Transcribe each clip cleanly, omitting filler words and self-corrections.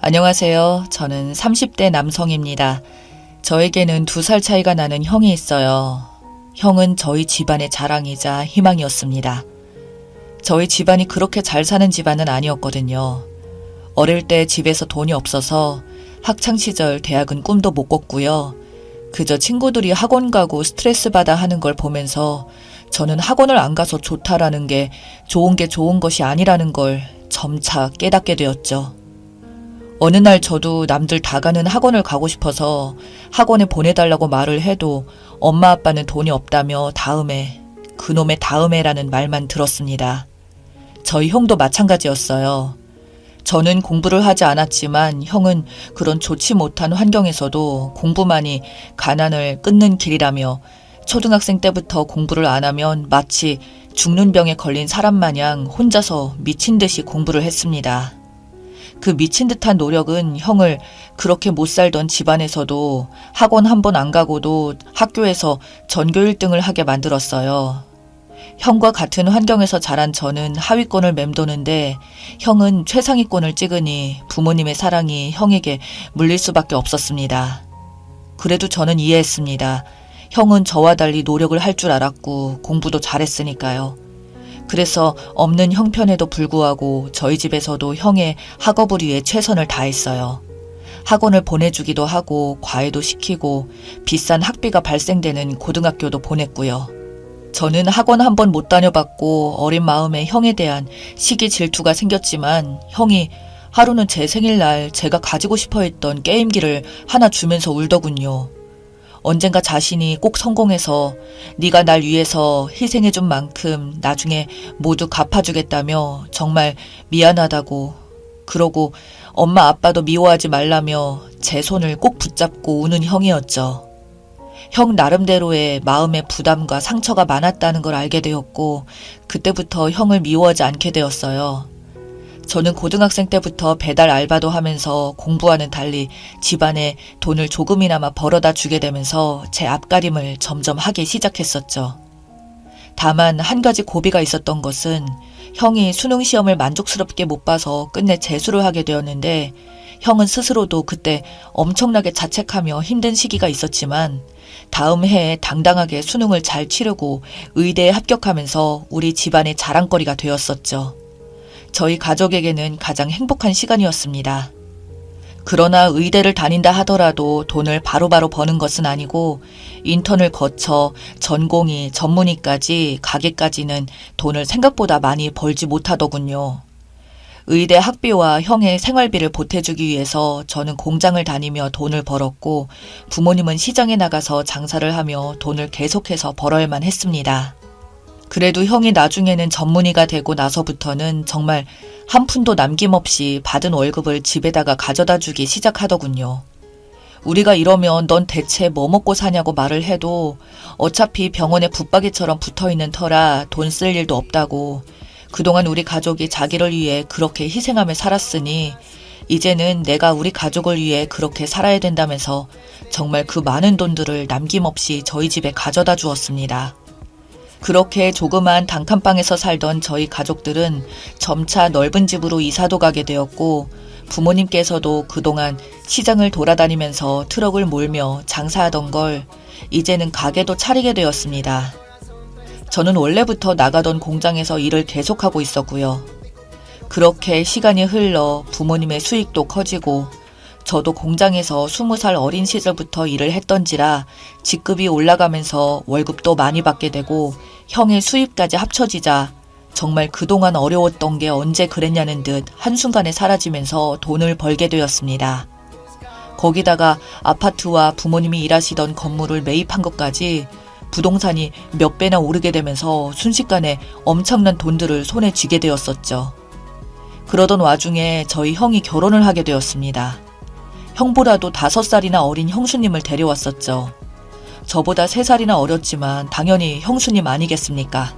안녕하세요. 저는 30대 남성입니다. 저에게는 2살 차이가 나는 형이 있어요. 형은 저희 집안의 자랑이자 희망이었습니다. 저희 집안이 그렇게 잘 사는 집안은 아니었거든요. 어릴 때 집에서 돈이 없어서 학창시절 대학은 꿈도 못 꿨고요. 그저 친구들이 학원 가고 스트레스 받아 하는 걸 보면서 저는 학원을 안 가서 좋다라는 게 좋은 것이 아니라는 걸 점차 깨닫게 되었죠. 어느 날 저도 남들 다 가는 학원을 가고 싶어서 학원에 보내달라고 말을 해도 엄마 아빠는 돈이 없다며 다음에, 그놈의 다음에라는 말만 들었습니다. 저희 형도 마찬가지였어요. 저는 공부를 하지 않았지만 형은 그런 좋지 못한 환경에서도 공부만이 가난을 끊는 길이라며 초등학생 때부터 공부를 안 하면 마치 죽는 병에 걸린 사람 마냥 혼자서 미친 듯이 공부를 했습니다. 그 미친 듯한 노력은 형을 그렇게 못 살던 집안에서도 학원 한 번 안 가고도 학교에서 전교 1등을 하게 만들었어요. 형과 같은 환경에서 자란 저는 하위권을 맴도는데 형은 최상위권을 찍으니 부모님의 사랑이 형에게 물릴 수밖에 없었습니다. 그래도 저는 이해했습니다. 형은 저와 달리 노력을 할 줄 알았고 공부도 잘했으니까요. 그래서 없는 형편에도 불구하고 저희 집에서도 형의 학업을 위해 최선을 다했어요. 학원을 보내주기도 하고 과외도 시키고 비싼 학비가 발생되는 고등학교도 보냈고요. 저는 학원 한 번 못 다녀봤고 어린 마음에 형에 대한 시기 질투가 생겼지만 형이 하루는 제 생일날 제가 가지고 싶어 했던 게임기를 하나 주면서 울더군요. 언젠가 자신이 꼭 성공해서 네가 날 위해서 희생해준 만큼 나중에 모두 갚아주겠다며 정말 미안하다고 그러고 엄마 아빠도 미워하지 말라며 제 손을 꼭 붙잡고 우는 형이었죠. 형 나름대로의 마음의 부담과 상처가 많았다는 걸 알게 되었고 그때부터 형을 미워하지 않게 되었어요. 저는 고등학생 때부터 배달 알바도 하면서 공부와는 달리 집안에 돈을 조금이나마 벌어다 주게 되면서 제 앞가림을 점점 하기 시작했었죠. 다만 한 가지 고비가 있었던 것은 형이 수능 시험을 만족스럽게 못 봐서 끝내 재수를 하게 되었는데 형은 스스로도 그때 엄청나게 자책하며 힘든 시기가 있었지만 다음 해에 당당하게 수능을 잘 치르고 의대에 합격하면서 우리 집안의 자랑거리가 되었었죠. 저희 가족에게는 가장 행복한 시간이었습니다. 그러나 의대를 다닌다 하더라도 돈을 바로바로 버는 것은 아니고 인턴을 거쳐 전공의, 전문의까지 가게까지는 돈을 생각보다 많이 벌지 못하더군요. 의대 학비와 형의 생활비를 보태주기 위해서 저는 공장을 다니며 돈을 벌었고 부모님은 시장에 나가서 장사를 하며 돈을 계속해서 벌어야만 했습니다. 그래도 형이 나중에는 전문의가 되고 나서부터는 정말 한 푼도 남김없이 받은 월급을 집에다가 가져다 주기 시작하더군요. 우리가 이러면 넌 대체 뭐 먹고 사냐고 말을 해도 어차피 병원에 붙박이처럼 붙어있는 터라 돈 쓸 일도 없다고 그동안 우리 가족이 자기를 위해 그렇게 희생하며 살았으니 이제는 내가 우리 가족을 위해 그렇게 살아야 된다면서 정말 그 많은 돈들을 남김없이 저희 집에 가져다 주었습니다. 그렇게 조그만 단칸방에서 살던 저희 가족들은 점차 넓은 집으로 이사도 가게 되었고 부모님께서도 그동안 시장을 돌아다니면서 트럭을 몰며 장사하던 걸 이제는 가게도 차리게 되었습니다. 저는 원래부터 나가던 공장에서 일을 계속하고 있었고요. 그렇게 시간이 흘러 부모님의 수익도 커지고 저도 공장에서 20살 어린 시절부터 일을 했던지라 직급이 올라가면서 월급도 많이 받게 되고 형의 수입까지 합쳐지자 정말 그동안 어려웠던 게 언제 그랬냐는 듯 한순간에 사라지면서 돈을 벌게 되었습니다. 거기다가 아파트와 부모님이 일하시던 건물을 매입한 것까지 부동산이 몇 배나 오르게 되면서 순식간에 엄청난 돈들을 손에 쥐게 되었었죠. 그러던 와중에 저희 형이 결혼을 하게 되었습니다. 형보다도 5살이나 어린 형수님을 데려왔었죠. 저보다 3살이나 어렸지만 당연히 형수님 아니겠습니까?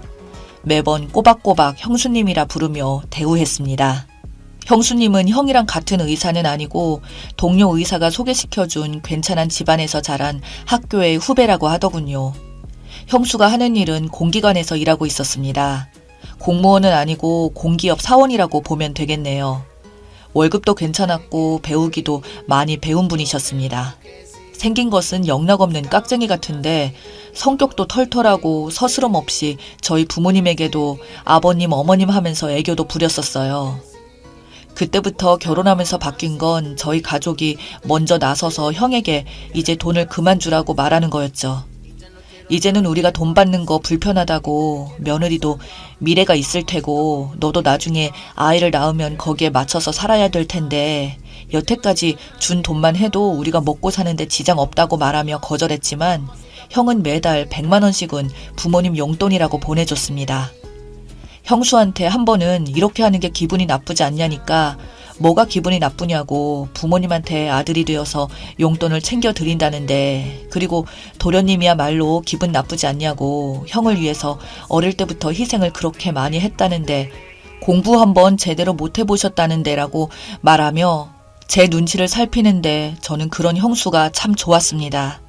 매번 꼬박꼬박 형수님이라 부르며 대우했습니다. 형수님은 형이랑 같은 의사는 아니고 동료 의사가 소개시켜준 괜찮은 집안에서 자란 학교의 후배라고 하더군요. 형수가 하는 일은 공기관에서 일하고 있었습니다. 공무원은 아니고 공기업 사원이라고 보면 되겠네요. 월급도 괜찮았고 배우기도 많이 배운 분이셨습니다. 생긴 것은 영락없는 깍쟁이 같은데 성격도 털털하고 서스럼 없이 저희 부모님에게도 아버님, 어머님 하면서 애교도 부렸었어요. 그때부터 결혼하면서 바뀐 건 저희 가족이 먼저 나서서 형에게 이제 돈을 그만 주라고 말하는 거였죠. 이제는 우리가 돈 받는 거 불편하다고, 며느리도 미래가 있을 테고 너도 나중에 아이를 낳으면 거기에 맞춰서 살아야 될 텐데 여태까지 준 돈만 해도 우리가 먹고 사는데 지장 없다고 말하며 거절했지만 형은 매달 100만 원씩은 부모님 용돈이라고 보내줬습니다. 형수한테 한 번은 이렇게 하는 게 기분이 나쁘지 않냐니까 뭐가 기분이 나쁘냐고, 부모님한테 아들이 되어서 용돈을 챙겨드린다는데, 그리고 도련님이야말로 기분 나쁘지 않냐고, 형을 위해서 어릴 때부터 희생을 그렇게 많이 했다는데 공부 한번 제대로 못 해보셨다는데 라고 말하며 제 눈치를 살피는데 저는 그런 형수가 참 좋았습니다.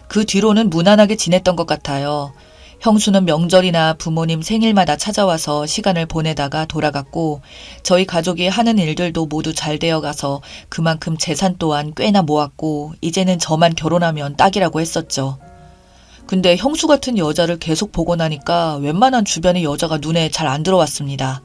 그 뒤로는 무난하게 지냈던 것 같아요. 형수는 명절이나 부모님 생일마다 찾아와서 시간을 보내다가 돌아갔고 저희 가족이 하는 일들도 모두 잘 되어가서 그만큼 재산 또한 꽤나 모았고 이제는 저만 결혼하면 딱이라고 했었죠. 근데 형수 같은 여자를 계속 보고 나니까 웬만한 주변의 여자가 눈에 잘 안 들어왔습니다.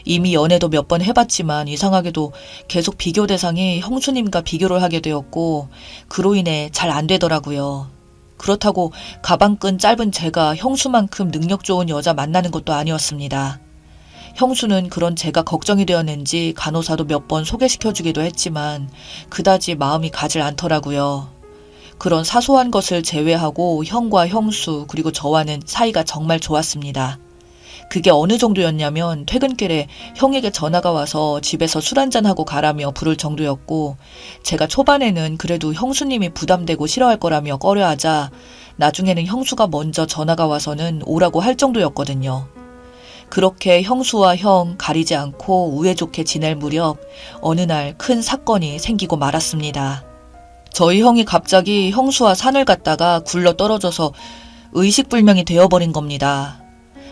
이미 연애도 몇 번 해봤지만 이상하게도 계속 비교 대상이 형수님과 비교를 하게 되었고 그로 인해 잘 안 되더라고요. 그렇다고 가방끈 짧은 제가 형수만큼 능력 좋은 여자 만나는 것도 아니었습니다. 형수는 그런 제가 걱정이 되었는지 간호사도 몇 번 소개시켜주기도 했지만 그다지 마음이 가질 않더라고요. 그런 사소한 것을 제외하고 형과 형수 그리고 저와는 사이가 정말 좋았습니다. 그게 어느 정도였냐면 퇴근길에 형에게 전화가 와서 집에서 술 한잔하고 가라며 부를 정도였고 제가 초반에는 그래도 형수님이 부담되고 싫어할 거라며 꺼려하자 나중에는 형수가 먼저 전화가 와서는 오라고 할 정도였거든요. 그렇게 형수와 형 가리지 않고 우애 좋게 지낼 무렵 어느 날 큰 사건이 생기고 말았습니다. 저희 형이 갑자기 형수와 산을 갔다가 굴러 떨어져서 의식불명이 되어버린 겁니다.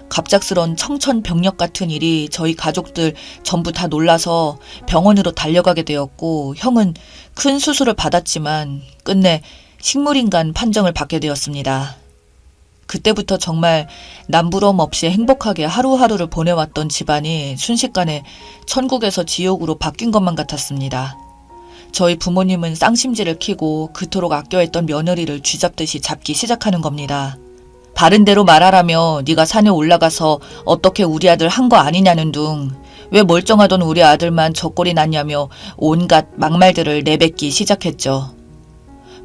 갑작스런 청천벽력 같은 일이 저희 가족들 전부 다 놀라서 병원으로 달려가게 되었고 형은 큰 수술을 받았지만 끝내 식물인간 판정을 받게 되었습니다. 그때부터 정말 남부럼 없이 행복하게 하루하루를 보내왔던 집안이 순식간에 천국에서 지옥으로 바뀐 것만 같았습니다. 저희 부모님은 쌍심지를 키고 그토록 아껴했던 며느리를 쥐잡듯이 잡기 시작하는 겁니다. 바른 대로 말하라며 네가 산에 올라가서 어떻게 우리 아들 한 거 아니냐는 둥, 왜 멀쩡하던 우리 아들만 저꼴이 났냐며 온갖 막말들을 내뱉기 시작했죠.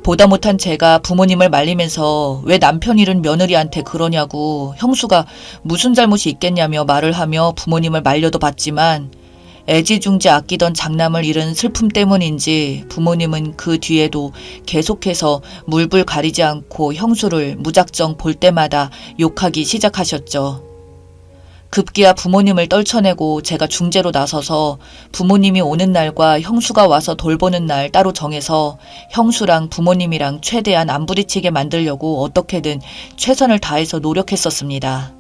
보다 못한 제가 부모님을 말리면서 왜 남편 잃은 며느리한테 그러냐고 형수가 무슨 잘못이 있겠냐며 말을 하며 부모님을 말려도 봤지만 애지중지 아끼던 장남을 잃은 슬픔 때문인지 부모님은 그 뒤에도 계속해서 물불 가리지 않고 형수를 무작정 볼 때마다 욕하기 시작하셨죠. 급기야 부모님을 떨쳐내고 제가 중재로 나서서 부모님이 오는 날과 형수가 와서 돌보는 날 따로 정해서 형수랑 부모님이랑 최대한 안 부딪히게 만들려고 어떻게든 최선을 다해서 노력했었습니다.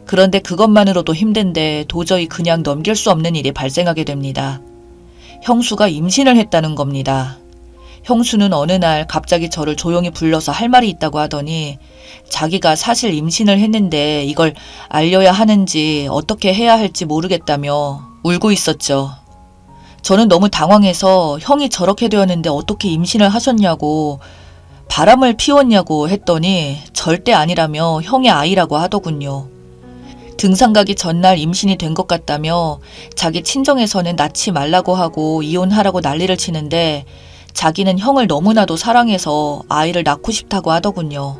그런데 그것만으로도 힘든데 도저히 그냥 넘길 수 없는 일이 발생하게 됩니다. 형수가 임신을 했다는 겁니다. 형수는 어느 날 갑자기 저를 조용히 불러서 할 말이 있다고 하더니 자기가 사실 임신을 했는데 이걸 알려야 하는지 어떻게 해야 할지 모르겠다며 울고 있었죠. 저는 너무 당황해서 형이 저렇게 되었는데 어떻게 임신을 하셨냐고, 바람을 피웠냐고 했더니 절대 아니라며 형의 아이라고 하더군요. 등산 가기 전날 임신이 된 것 같다며 자기 친정에서는 낳지 말라고 하고 이혼하라고 난리를 치는데 자기는 형을 너무나도 사랑해서 아이를 낳고 싶다고 하더군요.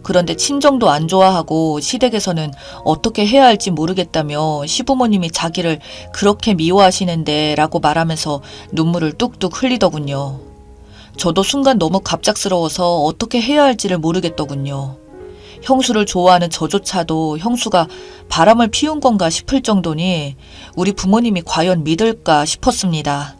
그런데 친정도 안 좋아하고 시댁에서는 어떻게 해야 할지 모르겠다며 시부모님이 자기를 그렇게 미워하시는데 라고 말하면서 눈물을 뚝뚝 흘리더군요. 저도 순간 너무 갑작스러워서 어떻게 해야 할지를 모르겠더군요. 형수를 좋아하는 저조차도 형수가 바람을 피운 건가 싶을 정도니 우리 부모님이 과연 믿을까 싶었습니다.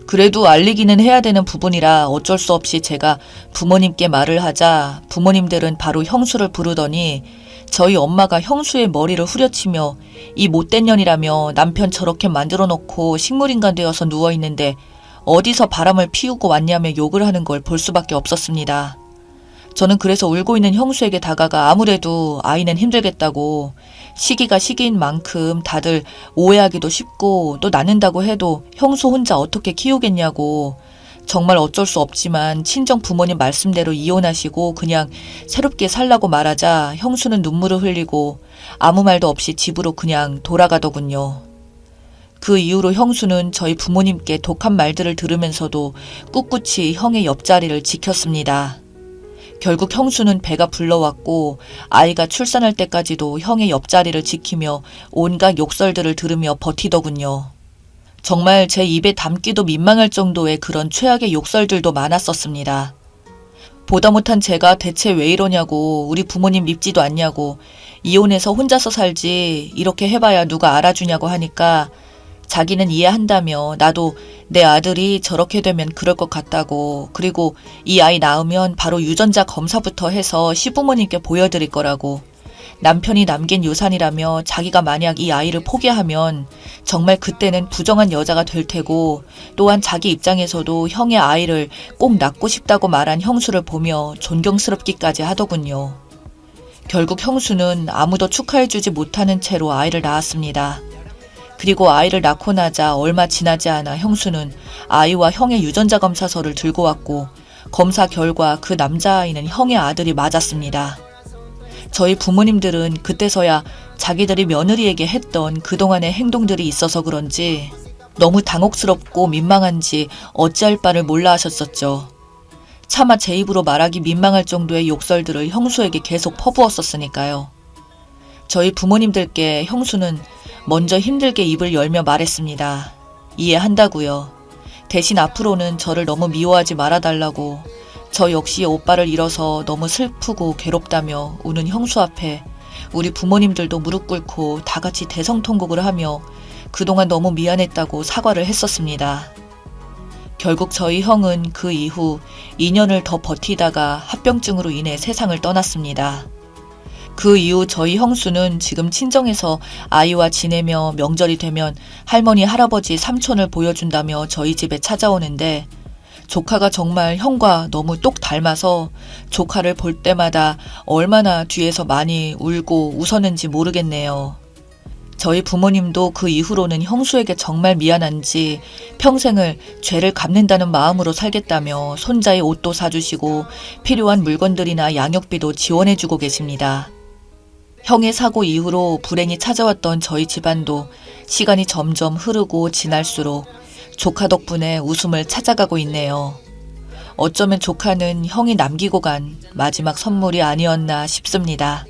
그래도 알리기는 해야 되는 부분이라 어쩔 수 없이 제가 부모님께 말을 하자 부모님들은 바로 형수를 부르더니 저희 엄마가 형수의 머리를 후려치며 이 못된 년이라며 남편 저렇게 만들어 놓고 식물인간 되어서 누워있는데 어디서 바람을 피우고 왔냐며 욕을 하는 걸 볼 수밖에 없었습니다. 저는 그래서 울고 있는 형수에게 다가가 아무래도 아이는 힘들겠다고, 시기가 시기인 만큼 다들 오해하기도 쉽고 또 낳는다고 해도 형수 혼자 어떻게 키우겠냐고, 정말 어쩔 수 없지만 친정 부모님 말씀대로 이혼하시고 그냥 새롭게 살라고 말하자 형수는 눈물을 흘리고 아무 말도 없이 집으로 그냥 돌아가더군요. 그 이후로 형수는 저희 부모님께 독한 말들을 들으면서도 꿋꿋이 형의 옆자리를 지켰습니다. 결국 형수는 배가 불러왔고 아이가 출산할 때까지도 형의 옆자리를 지키며 온갖 욕설들을 들으며 버티더군요. 정말 제 입에 담기도 민망할 정도의 그런 최악의 욕설들도 많았었습니다. 보다 못한 제가 대체 왜 이러냐고, 우리 부모님 밉지도 않냐고, 이혼해서 혼자서 살지 이렇게 해봐야 누가 알아주냐고 하니까 자기는 이해한다며 나도 내 아들이 저렇게 되면 그럴 것 같다고, 그리고 이 아이 낳으면 바로 유전자 검사부터 해서 시부모님께 보여드릴 거라고, 남편이 남긴 유산이라며 자기가 만약 이 아이를 포기하면 정말 그때는 부정한 여자가 될 테고, 또한 자기 입장에서도 형의 아이를 꼭 낳고 싶다고 말한 형수를 보며 존경스럽기까지 하더군요. 결국 형수는 아무도 축하해주지 못하는 채로 아이를 낳았습니다. 그리고 아이를 낳고 나자 얼마 지나지 않아 형수는 아이와 형의 유전자 검사서를 들고 왔고, 검사 결과 그 남자아이는 형의 아들이 맞았습니다. 저희 부모님들은 그때서야 자기들이 며느리에게 했던 그동안의 행동들이 있어서 그런지 너무 당혹스럽고 민망한지 어찌할 바를 몰라 하셨었죠. 차마 제 입으로 말하기 민망할 정도의 욕설들을 형수에게 계속 퍼부었었으니까요. 저희 부모님들께 형수는 먼저 힘들게 입을 열며 말했습니다. 이해한다고요. 대신 앞으로는 저를 너무 미워하지 말아달라고, 저 역시 오빠를 잃어서 너무 슬프고 괴롭다며 우는 형수 앞에 우리 부모님들도 무릎 꿇고 다 같이 대성통곡을 하며 그동안 너무 미안했다고 사과를 했었습니다. 결국 저희 형은 그 이후 2년을 더 버티다가 합병증으로 인해 세상을 떠났습니다. 그 이후 저희 형수는 지금 친정에서 아이와 지내며 명절이 되면 할머니, 할아버지, 삼촌을 보여준다며 저희 집에 찾아오는데 조카가 정말 형과 너무 똑 닮아서 조카를 볼 때마다 얼마나 뒤에서 많이 울고 웃었는지 모르겠네요. 저희 부모님도 그 이후로는 형수에게 정말 미안한지 평생을 죄를 갚는다는 마음으로 살겠다며 손자의 옷도 사주시고 필요한 물건들이나 양육비도 지원해주고 계십니다. 형의 사고 이후로 불행이 찾아왔던 저희 집안도 시간이 점점 흐르고 지날수록 조카 덕분에 웃음을 찾아가고 있네요. 어쩌면 조카는 형이 남기고 간 마지막 선물이 아니었나 싶습니다.